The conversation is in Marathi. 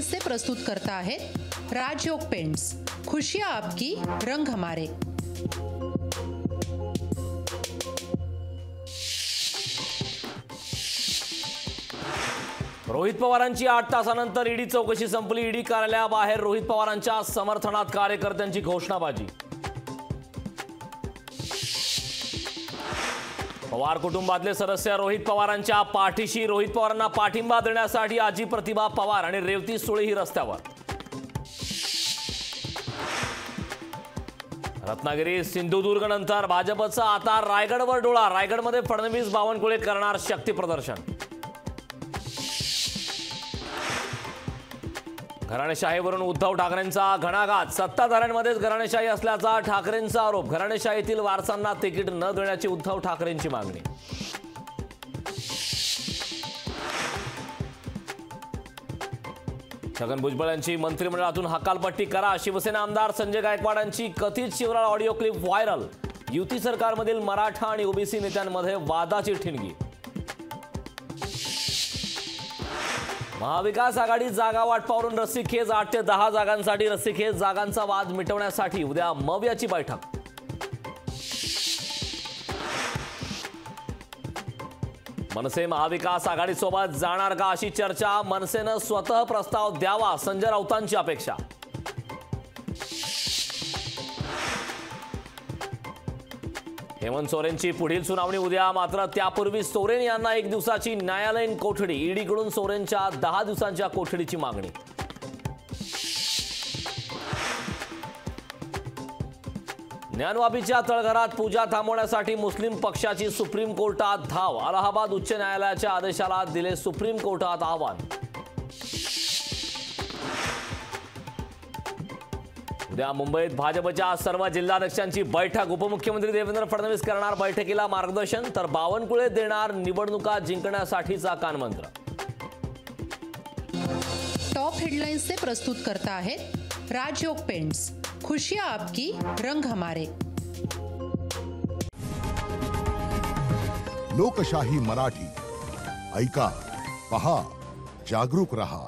से प्रस्तुत करता है राजयोग पेंट्स, खुशियां आपकी, रंग हमारे। रोहित पवारांची 8 तासानंतर ईडी चौकशी संपली। ईडी कार्यालयाबाहेर रोहित पवारांच्या समर्थनात कार्यकर्त्यांची घोषणाबाजी। पवार कुटुंबातले सदस्य रोहित पवारांच्या पाठीशी। रोहित पवारांना पाठिंबा देण्यासाठी आजी प्रतिभा पवार आणि रेवती सुळे ही रस्त्यावर। रत्नागिरी सिंधुदुर्ग नंतर भाजपचा आता रायगडवर डोळा। रायगडमध्ये फडणवीस बावनकुळे करणार शक्ती प्रदर्शन। घराणेशाहीवरून उद्धव ठाकरेंचा घणाघात। सत्ताधाऱ्यांमध्येच घराणेशाही असल्याचा ठाकरेंचा आरोप। घराणेशाहीतील वारसांना तिकीट न देण्याची उद्धव ठाकरेंची मागणी। छगन भुजबळ यांची मंत्रिमंडळातून हकालपट्टी करा। शिवसेना आमदार संजय गायकवाडांची कथित शिवराळ ऑडिओ क्लिप व्हायरल। युती सरकारमधील मराठा आणि ओबीसी नेत्यांमध्ये वादाची ठिणगी। महाविकास आघाडी जागा वाटपावरून रस्सीखेच। 8 ते 10 जागांसाठी रस्सीखेच। जागांचा वाद मिटवण्यासाठी उद्या मवियाची बैठक। मनसे महाविकास आघाडीसोबत जाणार का अशी चर्चा। मनसेनं स्वतः प्रस्ताव द्यावा, संजय राऊतांची अपेक्षा। हेमंत सोरेनची पुढील सुनावणी उद्या, मात्र त्यापूर्वी सोरेन यांना 1 दिवसाची न्यायालयीन कोठडी। ईडीकडून सोरेनच्या 10 दिवसांच्या कोठडीची मागणी। ज्ञानवापीच्या तळघरात पूजा थांबवण्यासाठी मुस्लिम पक्षाची सुप्रीम कोर्टात धाव। अलाहाबाद उच्च न्यायालयाच्या आदेशाला दिले सुप्रीम कोर्टात आव्हान। उद्या मुंबईत भाजपच्या सर्व जिल्हाध्यक्षांची बैठक। उपमुख्यमंत्री देवेंद्र फडणवीस करणार बैठकीला मार्गदर्शन, तर बावनकुळे देणार निवडणुका जिंकण्यासाठीचा कानमंत्र। टॉप हेडलाइंस से प्रस्तुत करता है राजयोग पेंट्स, खुशियां आपकी, रंग हमारे। लोकशाही मराठी, ऐका, पहा, जागरूक रहा।